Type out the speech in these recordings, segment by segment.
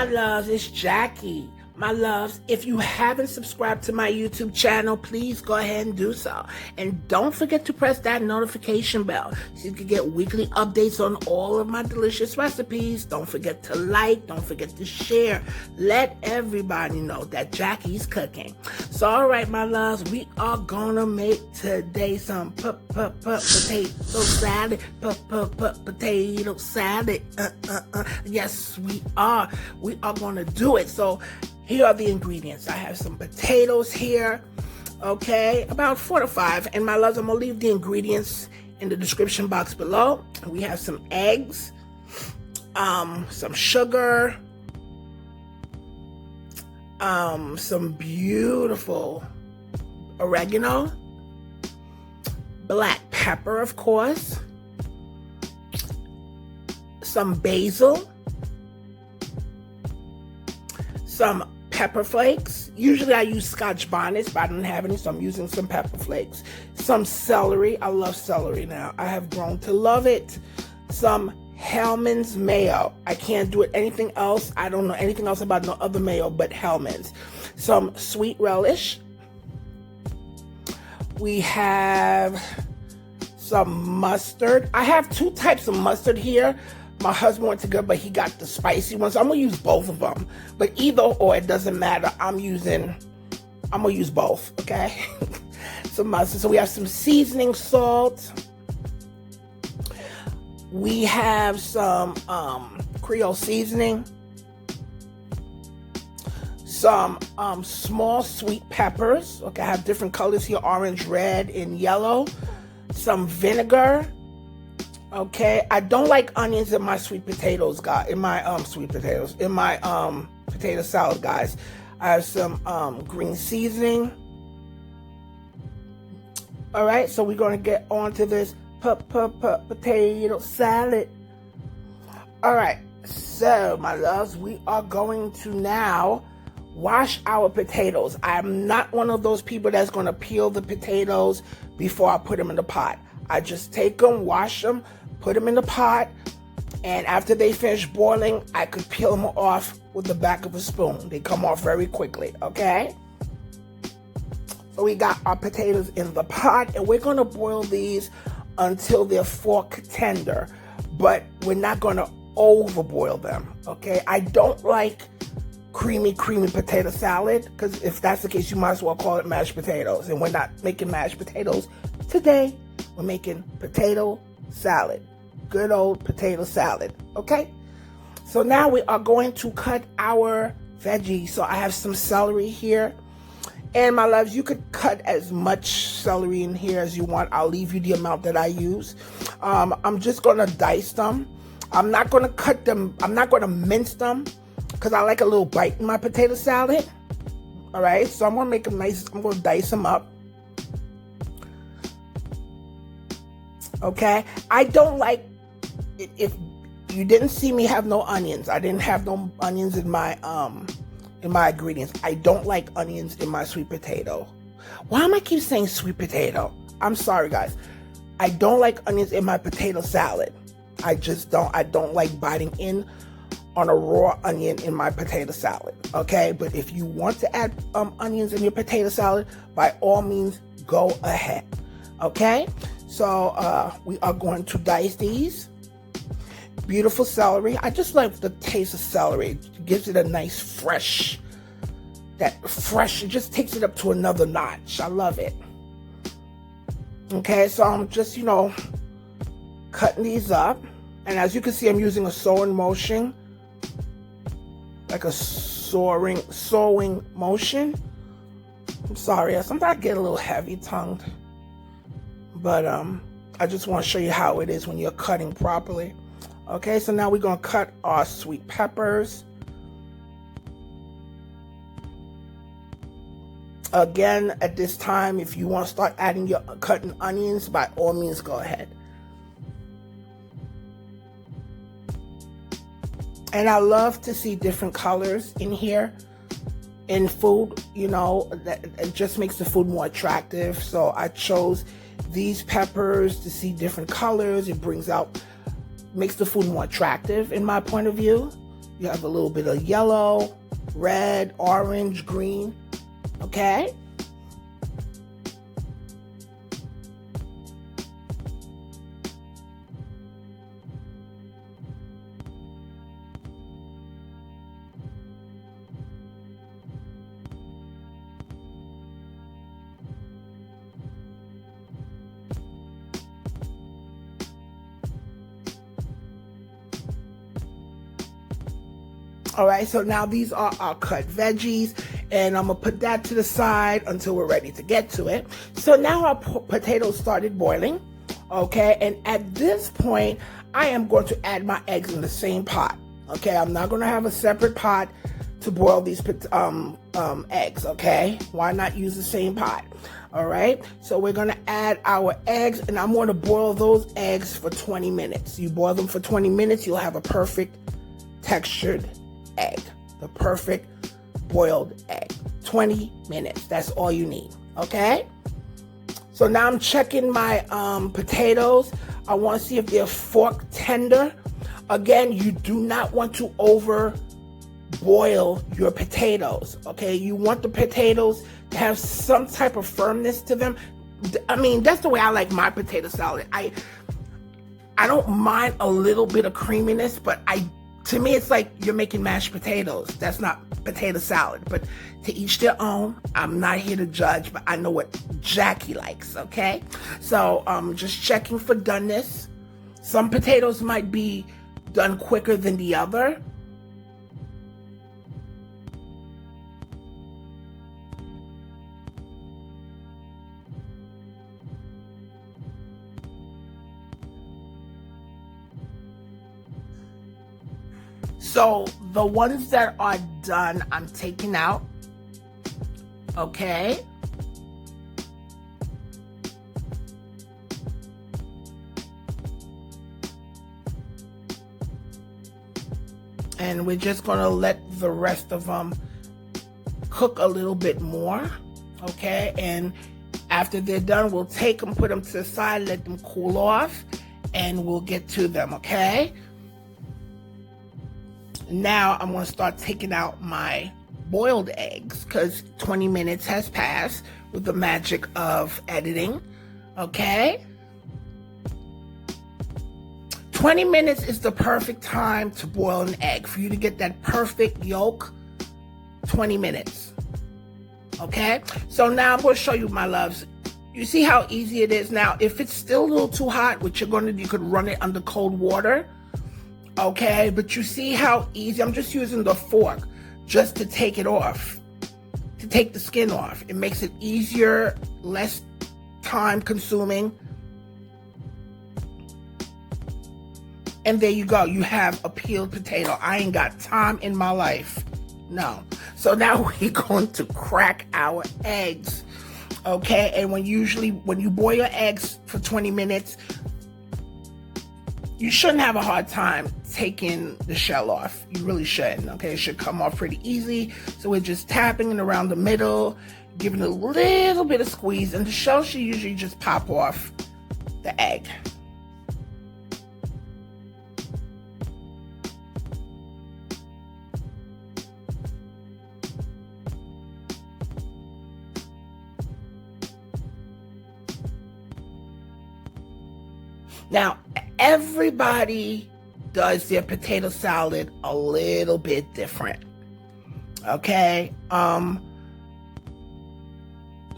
loves, it's Jackie. My loves, if you haven't subscribed to my YouTube channel, please go ahead and do so. And don't forget to press that notification bell so you can get weekly updates on all of my delicious recipes. Don't forget to like, don't forget to share. Let everybody know that Jackie's cooking. So, all right, my loves, we are gonna make today some potato salad. Potato salad. Yes, we are. We are gonna do it. So, here are the ingredients. I have some potatoes here, okay, about 4 to 5. And my loves, I'm gonna leave the ingredients in the description box below. We have some eggs, some sugar, some beautiful oregano, black pepper, of course, some basil, some pepper flakes. Usually I use Scotch bonnets, but I don't have any, so I'm using some pepper flakes. Some celery. I love celery now. I have grown to love it. Some Hellman's mayo. I can't do it anything else. I don't know anything else about no other mayo but Hellman's. Some sweet relish. We have some mustard. I have 2 types of mustard here. My husband went to go, but he got the spicy one, so I'm gonna use both of them. But either or, it doesn't matter. I'm gonna use both, okay? Some mustard. So we have some seasoning salt. We have some Creole seasoning. Some small sweet peppers. Okay, I have different colors here: orange, red, and yellow. Some vinegar. Okay, I don't like onions in my sweet potatoes, guys. In my potato salad, guys. I have some green seasoning. All right, so we're gonna get on to this potato salad. All right, so my loves, we are going to now wash our potatoes. I'm not one of those people that's gonna peel the potatoes before I put them in the pot. I just take them, wash them, put them in the pot, and after they finish boiling, I could peel them off with the back of a spoon. They come off very quickly, okay? So we got our potatoes in the pot, and we're gonna boil these until they're fork tender, but we're not gonna overboil them, okay? I don't like creamy potato salad, because if that's the case, you might as well call it mashed potatoes, and we're not making mashed potatoes today. We're making potato salad. Good old potato salad, okay? So now we are going to cut our veggies. So I have some celery here. And my loves, you could cut as much celery in here as you want. I'll leave you the amount that I use. I'm just gonna dice them. I'm not gonna cut them. I'm not gonna mince them because I like a little bite in my potato salad. All right, so I'm gonna make them nice. I'm gonna dice them up. Okay, I don't like it. If you didn't see me have no onions, I didn't have no onions in my ingredients. I don't like onions in my sweet potato. Why am I keep saying sweet potato? I'm sorry, guys. I don't like onions in my potato salad. I just don't. I don't like biting in on a raw onion in my potato salad. Okay, but if you want to add onions in your potato salad, by all means, go ahead. Okay. So we are going to dice these. Beautiful celery. I just like the taste of celery. It gives it a nice fresh, it just takes it up to another notch. I love it. Okay, so I'm just, cutting these up. And as you can see, I'm using a sewing motion. Like a sewing motion. I'm sorry, sometimes I get a little heavy-tongued. But I just want to show you how it is when you're cutting properly. Okay, so now we're going to cut our sweet peppers. Again, at this time, if you want to start adding your cutting onions, by all means, go ahead. And I love to see different colors in here. In food, it just makes the food more attractive. So I chose these peppers to see different colors. It makes the food more attractive in my point of view. You have a little bit of yellow, red, orange, green. Okay? All right, so now these are our cut veggies, and I'm gonna put that to the side until we're ready to get to it. So now our potatoes started boiling, okay? And at this point, I am going to add my eggs in the same pot, okay? I'm not gonna have a separate pot to boil these eggs, okay? Why not use the same pot? All right, so we're gonna add our eggs, and I'm gonna boil those eggs for 20 minutes. You boil them for 20 minutes, you'll have a perfect textured egg, the perfect boiled egg. 20 minutes, that's all you need, okay? So now I'm checking my potatoes. I want to see if they're fork tender. Again, you do not want to over boil your potatoes, okay? You want the potatoes to have some type of firmness to them. I mean, that's the way I like my potato salad. I don't mind a little bit of creaminess, but to me, it's like you're making mashed potatoes. That's not potato salad, but to each their own. I'm not here to judge, but I know what Jackie likes, okay? So just checking for doneness. Some potatoes might be done quicker than the other. So the ones that are done, I'm taking out, okay? And we're just gonna let the rest of them cook a little bit more, okay? And after they're done, we'll take them, put them to the side, let them cool off, and we'll get to them, okay? Now I'm going to start taking out my boiled eggs because 20 minutes has passed with the magic of editing, okay? 20 minutes is the perfect time to boil an egg. For you to get that perfect yolk, 20 minutes, okay? So now I'm going to show you, my loves. You see how easy it is? Now, if it's still a little too hot, what you're going to do, you could run it under cold water. Okay, but you see how easy, I'm just using the fork just to take it off, to take the skin off. It makes it easier, less time consuming. And there you go, you have a peeled potato. I ain't got time in my life, no. So now we're going to crack our eggs, okay? And when you boil your eggs for 20 minutes, you shouldn't have a hard time taking the shell off. You really shouldn't, okay? It should come off pretty easy. So we're just tapping it around the middle, giving it a little bit of squeeze, and the shell should usually just pop off the egg. Now, everybody does their potato salad a little bit different, okay?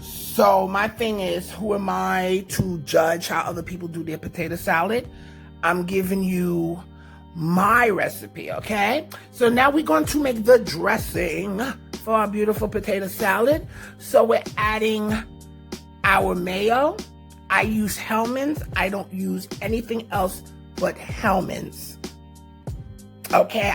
So my thing is, who am I to judge how other people do their potato salad? I'm giving you my recipe, okay? So now we're going to make the dressing for our beautiful potato salad. So we're adding our mayo. I use Hellman's. I don't use anything else but Hellman's. Okay,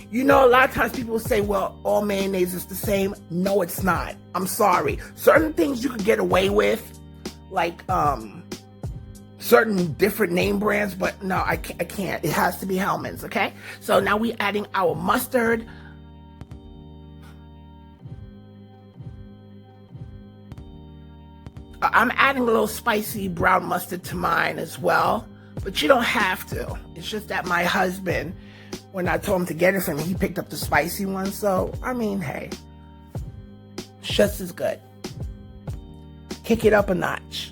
you know, a lot of times people say, well, all mayonnaise is the same. No, it's not. I'm sorry. Certain things you can get away with, like certain different name brands, but no, I can't. It has to be Hellman's, okay? So now we're adding our mustard. I'm adding a little spicy brown mustard to mine as well, but you don't have to. It's just that my husband when I told him to get it for me, he picked up the spicy one. So, I mean, hey, it's just as good. Kick it up a notch.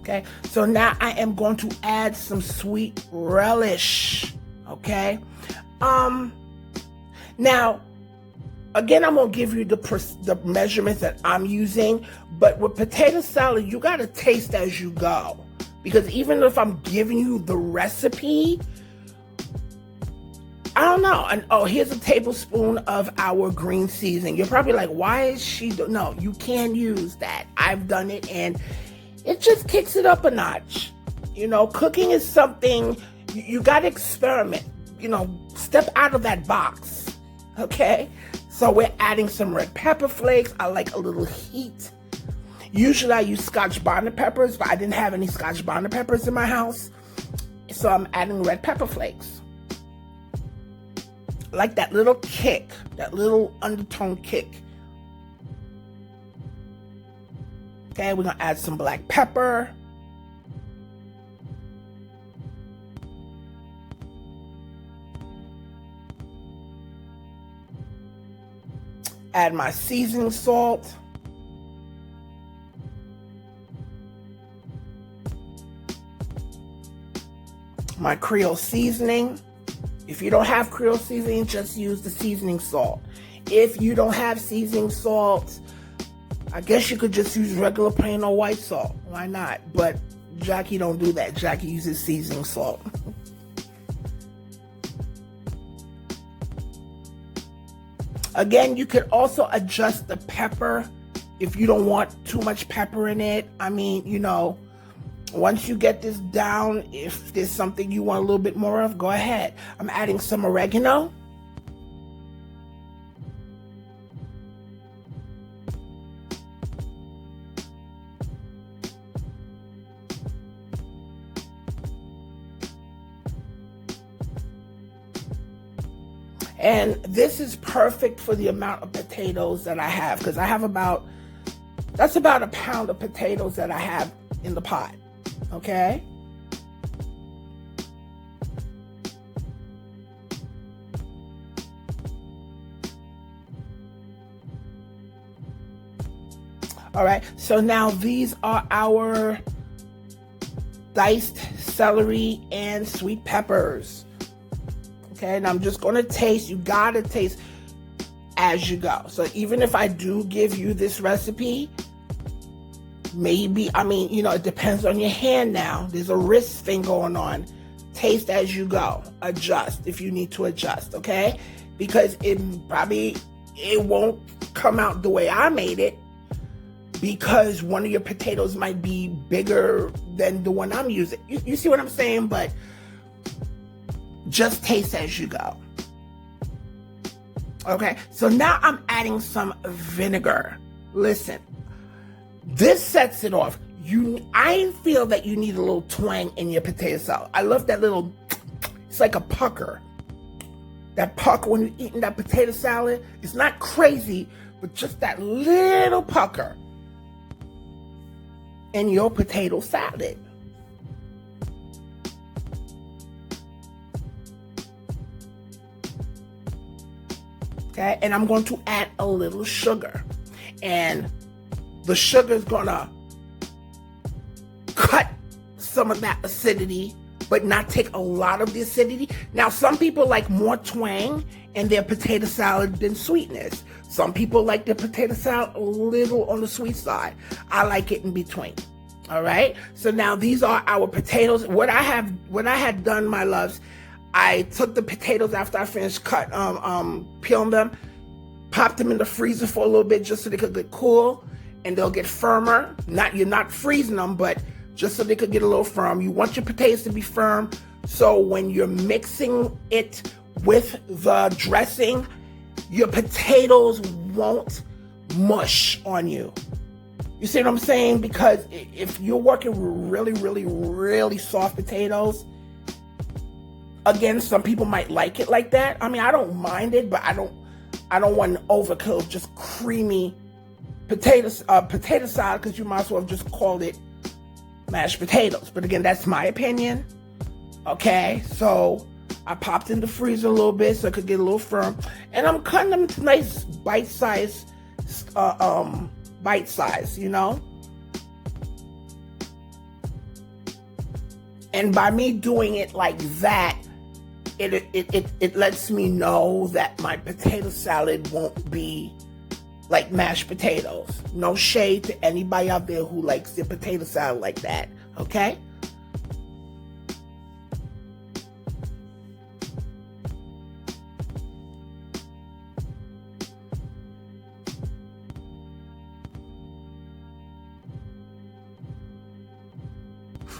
Okay, so now I am going to add some sweet relish. Okay, now, again, I'm going to give you the measurements that I'm using, but with potato salad, you got to taste as you go, because even if I'm giving you the recipe, I don't know. And oh, here's a tablespoon of our green seasoning. You're probably like, why is she no, you can use that. I've done it, and it just kicks it up a notch. You know, cooking is something you got to experiment. You know, step out of that box. Okay? So we're adding some red pepper flakes. I like a little heat. Usually I use Scotch bonnet peppers, but I didn't have any Scotch bonnet peppers in my house. So I'm adding red pepper flakes. Like that little kick, that little undertone kick. Okay, we're going to add some black pepper. Add my seasoning salt. My Creole seasoning. If you don't have Creole seasoning, just use the seasoning salt. If you don't have seasoning salt, I guess you could just use regular plain or white salt. Why not? But Jackie don't do that. Jackie uses seasoning salt. Again, you could also adjust the pepper if you don't want too much pepper in it. I mean, you know, once you get this down, if there's something you want a little bit more of, go ahead. I'm adding some oregano. And this is perfect for the amount of potatoes that I have, because I have that's about a pound of potatoes that I have in the pot. Okay? All right, so now these are our diced celery and sweet peppers. Okay, and I'm just going to taste. You got to taste as you go. So even if I do give you this recipe, maybe, I mean, you know, it depends on your hand now. There's a wrist thing going on. Taste as you go. Adjust if you need to adjust, okay? Because it won't come out the way I made it, because one of your potatoes might be bigger than the one I'm using. You see what I'm saying? But just taste as you go. Okay, so now I'm adding some vinegar. Listen, this sets it off. I feel that you need a little twang in your potato salad. I love that little, it's like a pucker. That pucker when you're eating that potato salad, it's not crazy, but just that little pucker in your potato salad. Okay, and I'm going to add a little sugar. And the sugar is going to cut some of that acidity, but not take a lot of the acidity. Now, some people like more twang in their potato salad than sweetness. Some people like their potato salad a little on the sweet side. I like it in between. All right, so now these are our potatoes. What I had done, my loves, I took the potatoes after I finished peeling them, popped them in the freezer for a little bit just so they could get cool and they'll get firmer. You're not freezing them, but just so they could get a little firm. You want your potatoes to be firm, so when you're mixing it with the dressing, your potatoes won't mush on you. You see what I'm saying? Because if you're working with really, really, really soft potatoes, again, some people might like it like that. I mean, I don't mind it, but I don't want an overkill, just creamy potato salad, because you might as well just call it mashed potatoes. But again, that's my opinion. Okay, so I popped in the freezer a little bit so it could get a little firm, and I'm cutting them to nice bite size, you know. And by me doing it like that, it lets me know that my potato salad won't be like mashed potatoes. No shade to anybody out there who likes their potato salad like that, okay?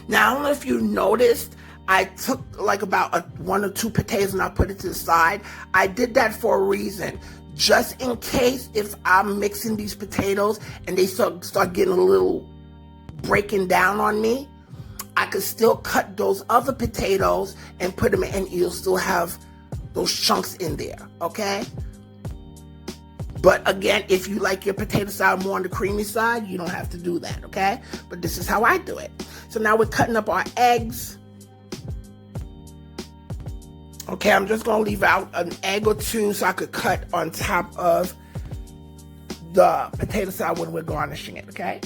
Now, I don't know if you noticed, I took like about one or two potatoes and I put it to the side. I did that for a reason. Just in case if I'm mixing these potatoes and they start getting a little breaking down on me, I could still cut those other potatoes and put them in, and you'll still have those chunks in there, okay? But again, if you like your potato salad more on the creamy side, you don't have to do that, okay? But this is how I do it. So now we're cutting up our eggs. Okay, I'm just going to leave out an egg or two so I could cut on top of the potato salad when we're garnishing it, okay?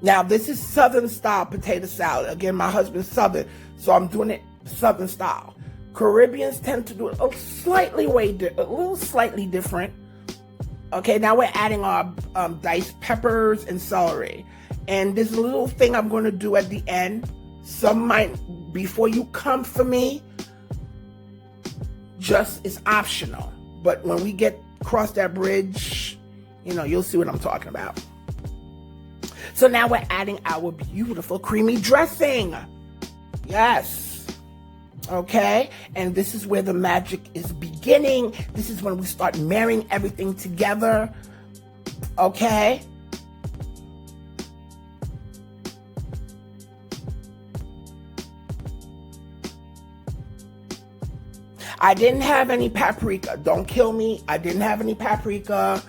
Now, this is Southern style potato salad. Again, my husband's Southern, so I'm doing it Southern style. Caribbeans tend to do it a little slightly different. Okay, now we're adding our diced peppers and celery. And there's a little thing I'm going to do at the end. Some might, before you come for me, it's optional. But when we get across that bridge, you'll see what I'm talking about. So now we're adding our beautiful creamy dressing. Yes. Okay, and this is where the magic is beginning. This is when we start marrying everything together. Okay. I didn't have any paprika. Don't kill me. I didn't have any paprika.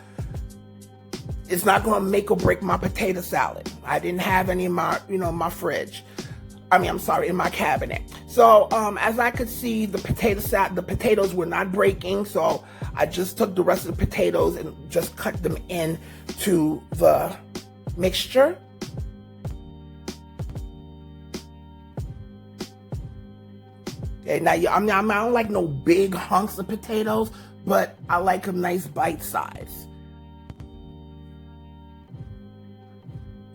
It's not going to make or break my potato salad. I didn't have any in my, my fridge. In my cabinet. So, as I could see, the potatoes were not breaking, so I just took the rest of the potatoes and just cut them into the mixture. Okay, now, I don't like no big hunks of potatoes, but I like a nice bite size.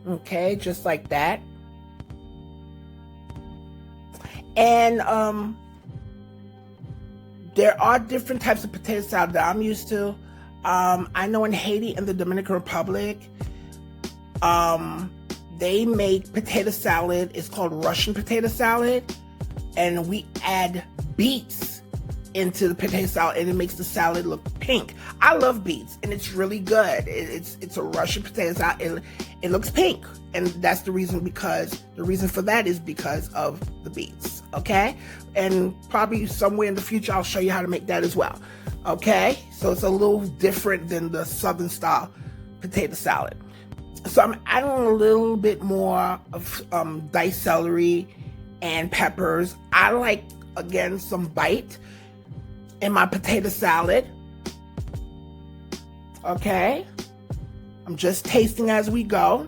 Okay, just like that. And there are different types of potato salad that I'm used to. I know in Haiti and the Dominican Republic, they make potato salad. It's called Russian potato salad. And we add beets into the potato salad, and it makes the salad look pink. I love beets, and it's really good. It's a Russian potato salad. It looks pink, and that's the reason for that is because of the beets, okay? And probably somewhere in the future, I'll show you how to make that as well, okay? So it's a little different than the Southern style potato salad. So I'm adding a little bit more of diced celery and peppers. I like, again, some bite in my potato salad, okay? I'm just tasting as we go.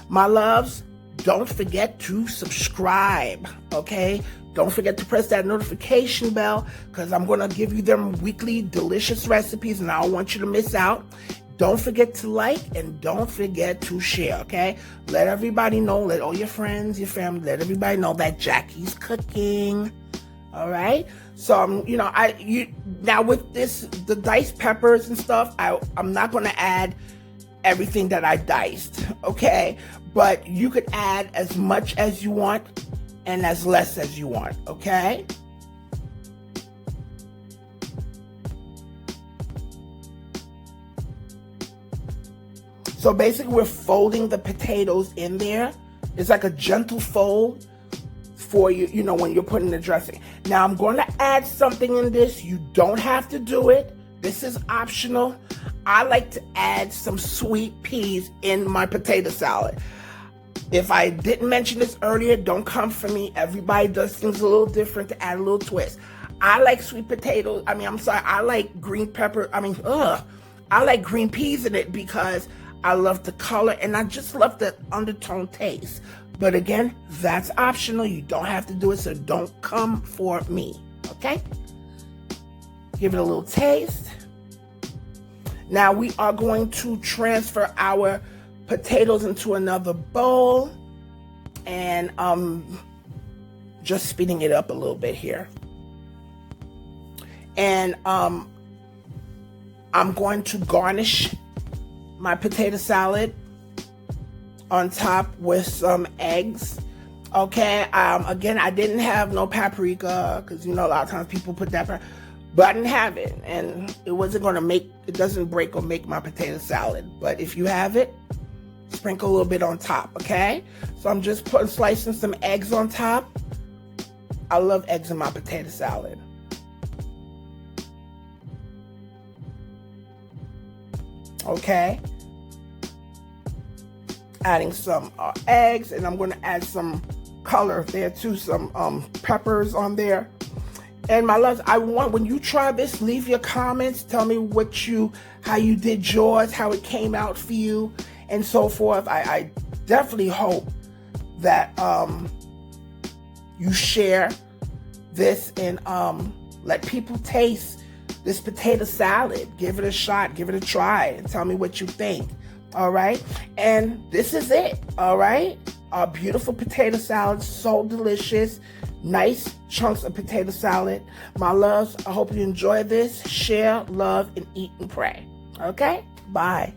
My loves, don't forget to subscribe, okay? Don't forget to press that notification bell, because I'm going to give you them weekly delicious recipes, and I don't want you to miss out. Don't forget to like, and don't forget to share, okay? Let everybody know, let all your friends, your family, let everybody know that Jackie's cooking, all right? So, now with the diced peppers and stuff, I'm not going to add everything that I diced, okay? But you could add as much as you want and as less as you want, okay? So basically, we're folding the potatoes in there. It's like a gentle fold. for you, you know, when you're putting the dressing. Now I'm going to add something in this. You don't have to do it. This is optional. I like to add some sweet peas in my potato salad. If I didn't mention this earlier, don't come for me. Everybody does things a little different to add a little twist. I like sweet potatoes. I like green pepper. I like green peas in it because I love the color and I just love the undertone taste. But again, that's optional. You don't have to do it, so don't come for me, okay? Give it a little taste. Now we are going to transfer our potatoes into another bowl and just speeding it up a little bit here. And I'm going to garnish my potato salad on top with some eggs. Okay, again, I didn't have no paprika because, you know, a lot of times people put that, but I didn't have it, and it wasn't going to make, it doesn't break or make my potato salad. But if you have it, sprinkle a little bit on top, okay? So I'm just slicing some eggs on top. I love eggs in my potato salad. Okay. Adding some eggs, and I'm going to add some color there too, some peppers on there. And my loves, I want, when you try this, leave your comments. Tell me how you did yours, how it came out for you, and so forth. I definitely hope that you share this and let people taste this potato salad. Give it a shot, give it a try, and tell me what you think. All right, and this is it. All right, our beautiful potato salad, so delicious. Nice chunks of potato salad. My loves, I hope you enjoy this. Share, love, and eat and pray. Okay, bye.